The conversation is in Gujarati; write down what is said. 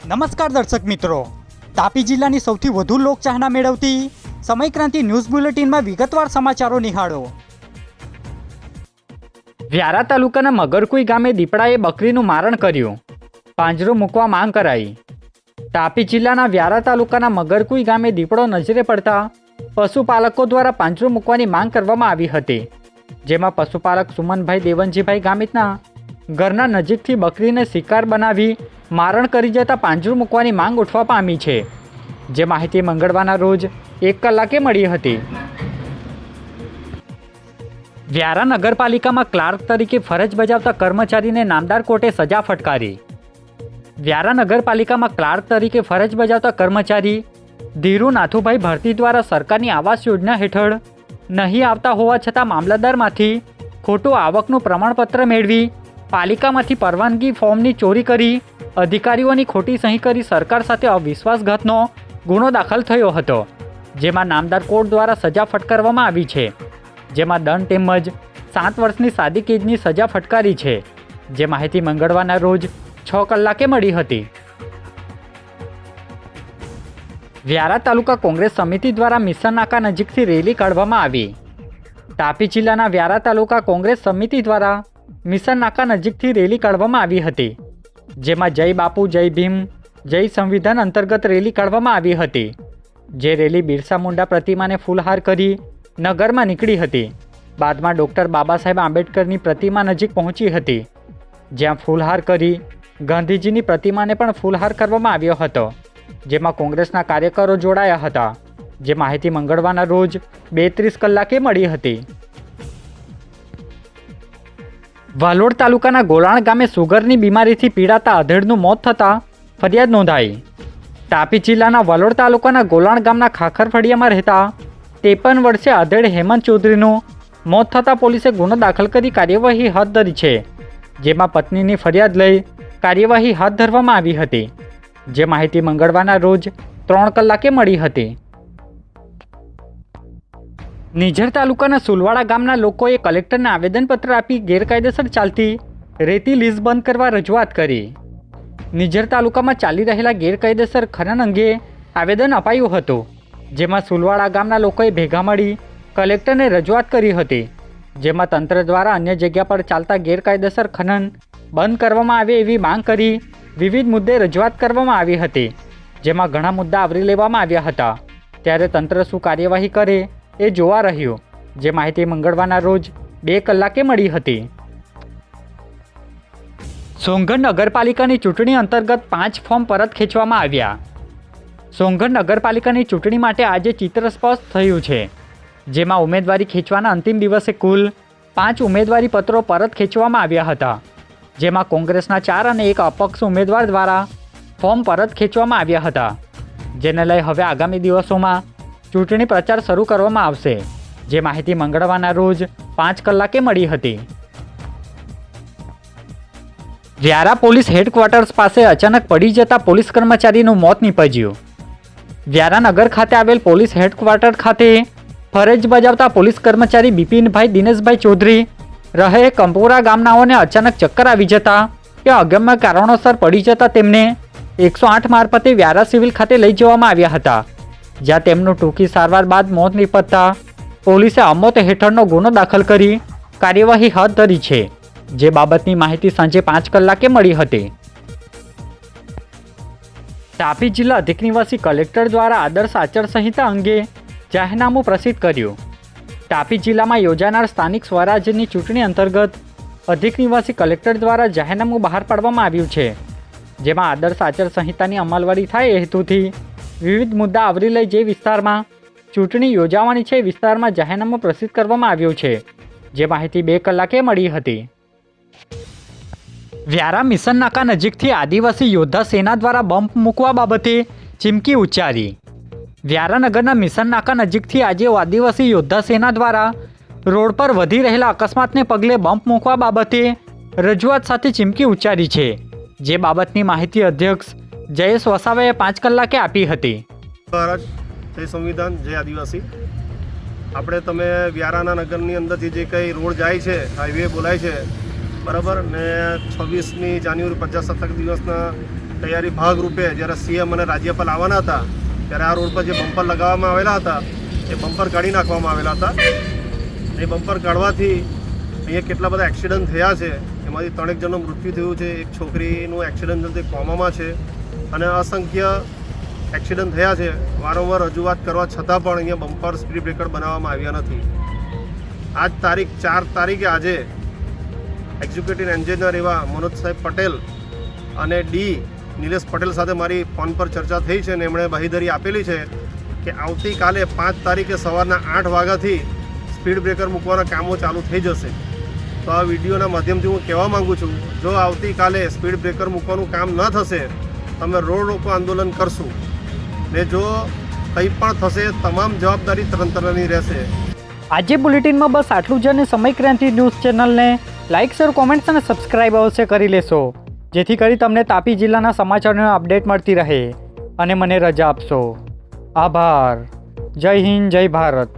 નમસ્કાર દર્શક મિત્રો, તાપી જિલ્લાની સૌથી વધુ લોકચાહના મેળવતી સમયક્રાંતિ ન્યૂઝ બુલેટિનમાં વિગતવાર સમાચારો નિહાળો। વ્યારા તાલુકાના મગરકુઈ ગામે દીપડાએ બકરીનું મારણ કર્યું, પાંજરો મૂકવા માંગ કરાઈ। તાપી જિલ્લાના વ્યારા તાલુકાના મગરકુઈ ગામે દીપડો નજરે પડતા પશુપાલકો દ્વારા પાંજરો મૂકવાની માંગ કરવામાં આવી હતી, જેમાં પશુપાલક સુમનભાઈ દેવનજીભાઈ ગામિતના ઘરના નજીકથી બકરીને શિકાર બનાવી મારણ કરી જતા પાંજરું મૂકવાની માંગ ઉઠવા પામી છે, જે માહિતી મંગળવારના રોજ 1 કલાકે મળી હતી। વ્યારા નગરપાલિકામાં ક્લાર્ક તરીકે ફરજ બજાવતા કર્મચારીને નામદાર કોર્ટે સજા ફટકારી। વ્યારા નગરપાલિકામાં ક્લાર્ક તરીકે ફરજ બજાવતા કર્મચારી ધીરુ નાથુભાઈ ભારતી દ્વારા સરકારની આવાસ યોજના હેઠળ નહીં આવતા હોવા છતાં મામલતદારમાંથી ખોટું આવકનું પ્રમાણપત્ર મેળવી પાલિકામાંથી પરવાનગી ફોર્મની ચોરી કરી અધિકારીઓની ખોટી સહી કરી સરકાર સાથે અવિશ્વાસઘાતનો ગુનો દાખલ થયો હતો, જેમાં નામદાર કોર્ટ દ્વારા સજા ફટકારવામાં આવી છે, જેમાં દંડ તેમજ 7 વર્ષની સાદી કેદની સજા ફટકારી છે, જે માહિતી મંગળવારના રોજ 6 કલાકે મળી હતી। વ્યારા તાલુકા કોંગ્રેસ સમિતિ દ્વારા મિશન નાકા નજીકથી રેલી કાઢવામાં આવી। તાપી જિલ્લાના વ્યારા તાલુકા કોંગ્રેસ સમિતિ દ્વારા મિશન નાકા નજીકથી રેલી કાઢવામાં આવી હતી, જેમાં જય બાપુ જય ભીમ જય સંવિધાન અંતર્ગત રેલી કાઢવામાં આવી હતી, જે રેલી બિરસા મુંડા પ્રતિમાને ફૂલહાર કરી નગરમાં નીકળી હતી। બાદમાં ડૉક્ટર બાબા સાહેબ આંબેડકરની પ્રતિમા નજીક પહોંચી હતી, જ્યાં ફૂલહાર કરી ગાંધીજીની પ્રતિમાને પણ ફૂલહાર કરવામાં આવ્યો હતો, જેમાં કોંગ્રેસના કાર્યકરો જોડાયા હતા, જે માહિતી મંગળવારના રોજ 32 કલાકે મળી હતી। વાલોડ તાલુકાના ગોલાણ ગામે સુગરની બીમારીથી પીડાતા આધેડનું મોત થતાં ફરિયાદ નોંધાઈ। તાપી જિલ્લાના વાલોડ તાલુકાના ગોલાણ ગામના ખાખર ફળિયામાં રહેતા 53 વર્ષીય આધેડ હેમંત ચૌધરીનું મોત થતાં પોલીસે ગુનો દાખલ કરી કાર્યવાહી હાથ ધરી છે, જેમાં પત્નીની ફરિયાદ લઈ કાર્યવાહી હાથ ધરવામાં આવી હતી, જે માહિતી મંગળવારના રોજ 3 કલાકે મળી હતી। નિઝર તાલુકાના સુલવાડા ગામના લોકોએ કલેક્ટરને આવેદનપત્ર આપી ગેરકાયદેસર ચાલતી રેતી લીઝ બંધ કરવા રજૂઆત કરી। નિઝર તાલુકામાં ચાલી રહેલા ગેરકાયદેસર ખનન અંગે આવેદન અપાયું હતું, જેમાં સુલવાડા ગામના લોકોએ ભેગા મળી કલેક્ટરને રજૂઆત કરી હતી, જેમાં તંત્ર દ્વારા અન્ય જગ્યા પર ચાલતા ગેરકાયદેસર ખનન બંધ કરવામાં આવે એવી માંગ કરી વિવિધ મુદ્દે રજૂઆત કરવામાં આવી હતી, જેમાં ઘણા મુદ્દા આવરી લેવામાં આવ્યા હતા। ત્યારે તંત્ર શું કાર્યવાહી કરે એ જોવા રહ્યું, જે માહિતી મંગળવારના રોજ 2 કલાકે મળી હતી। સોનગઢ નગરપાલિકાની ચૂંટણી અંતર્ગત 5 ફોર્મ પરત ખેંચવામાં આવ્યા। સોનગઢ નગરપાલિકાની ચૂંટણી માટે આજે ચિત્ર સ્પષ્ટ થયું છે, જેમાં ઉમેદવારી ખેંચવાના અંતિમ દિવસે કુલ 5 ઉમેદવારી પત્રો પરત ખેંચવામાં આવ્યા હતા, જેમાં કોંગ્રેસના 4 અને 1 અપક્ષ ઉમેદવાર દ્વારા ફોર્મ પરત ખેંચવામાં આવ્યા હતા, જેને લઈ હવે આગામી દિવસોમાં ચૂંટણી પ્રચાર શરૂ કરવામાં આવશે, જે માહિતી મંગળવારના રોજ 5 કલાકે મળી હતી। વ્યારા પોલીસ હેડક્વાર્ટર્સ પાસે અચાનક પડી જતા પોલીસ કર્મચારીનું મોત નીપજ્યું। વ્યારા નગર ખાતે આવેલ પોલીસ હેડક્વાર્ટર ખાતે ફરજ બજાવતા પોલીસ કર્મચારી બિપિનભાઈ દિનેશભાઈ ચૌધરી રહે કંપોરા ગામનાઓને અચાનક ચક્કર આવી જતા કે અગમ્ય કારણોસર પડી જતા તેમને 108 મારફતે વ્યારા સિવિલ ખાતે લઈ જવામાં આવ્યા હતા, જ્યાં તેમનું ટૂંકી સારવાર બાદ મોત નીપજતા પોલીસે અમોત હેઠળનો ગુનો દાખલ કરી કાર્યવાહી હાથ ધરી છે, જે બાબતની માહિતી સાંજે 5 કલાકે મળી હતી। તાપી જિલ્લા અધિક નિવાસી કલેક્ટર દ્વારા આદર્શ આચારસંહિતા અંગે જાહેરનામું પ્રસિદ્ધ કર્યું। તાપી જિલ્લામાં યોજાનાર સ્થાનિક સ્વરાજ્યની ચૂંટણી અંતર્ગત અધિક નિવાસી કલેક્ટર દ્વારા જાહેરનામું બહાર પાડવામાં આવ્યું છે, જેમાં આદર્શ આચારસંહિતાની અમલવારી થાય એ હેતુથી વિવિધ મુદ્દા આવરી લઈ જે વિસ્તારમાં ચૂંટણી યોજાવાની છે એ વિસ્તારમાં જાહેરનામું પ્રસિદ્ધ કરવામાં આવ્યું છે, જે માહિતી 2 કલાકે મળી હતી। વ્યારા મિશન નાકા નજીકથી આદિવાસી યોદ્ધા સેના દ્વારા બમ્પ મૂકવા બાબતે ચીમકી ઉચ્ચારી। વ્યારા નગરના મિશન નાકા નજીકથી આજે આદિવાસી યોદ્ધા સેના દ્વારા રોડ પર વધી રહેલા અકસ્માતને પગલે બમ્પ મૂકવા બાબતે રજૂઆત સાથે ચીમકી ઉચ્ચારી છે, જે બાબતની માહિતી અધ્યક્ષ જયેશ વસાવાએ 5 કલાકે આપી હતી। જય સંવિધાન જય આદિવાસી। આપણે તમે વ્યારાના નગરની અંદરથી જે કંઈ રોડ જાય છે, હાઈવે બોલાય છે, બરાબર, ને 26મી જાન્યુઆરી પ્રજાસત્તાક દિવસના તૈયારી ભાગરૂપે જ્યારે સીએમ અને રાજ્યપાલ આવવાના હતા ત્યારે આ રોડ પર જે બમ્પર લગાવવામાં આવેલા હતા એ બમ્પર કાઢી નાખવામાં આવેલા હતા. એ બમ્પર કાઢવાથી અહીંયા કેટલા બધા એક્સિડન્ટ થયા છે. એમાંથી 3 જણનું મૃત્યુ થયું છે. એક છોકરીનું એક્સિડન્ટ થયું તે કોમામાં છે અને અસંખ્ય એક્સિડન્ટ થયા છે. વારંવાર રજૂઆત કરવા છતાં પણ અહીંયા બમ્પર સ્પીડ બ્રેકર બનાવવામાં આવ્યા નથી. આજ તારીખ 4 તારીખે આજે એક્ઝિક્યુટિવ એન્જિનિયર એવા મનોજ સાહેબ પટેલ અને નિલેશ પટેલ સાથે મારી ફોન પર ચર્ચા થઈ છે અને એમણે બાંહેધરી આપેલી છે કે આવતીકાલે 5 તારીખે સવારના 8 વાગ્યાથી સ્પીડ બ્રેકર મૂકવાના કામો ચાલુ થઈ જશે. તો આ વિડીયોના માધ્યમથી હું કહેવા માગું છું, જો આવતીકાલે સ્પીડ બ્રેકર મૂકવાનું કામ ન થશે તમે રોડ રોકો આંદોલન કરશું ને જો કંઈ પણ થશે તમામ જવાબદારી તંત્રની રહેશે. આજે બુલેટિનમાં બસ આટલું જ અને સમય ક્રાંતિ ન્યૂઝ ચેનલને લાઇક શેર કોમેન્ટ્સ અને સબસ્ક્રાઇબ અવશ્ય કરી લેશો, જેથી કરી તમને તાપી જિલ્લાના સમાચારોની અપડેટ મળતી રહે અને મને રજા આપશો. આભાર. જય હિન્દ, જય ભારત.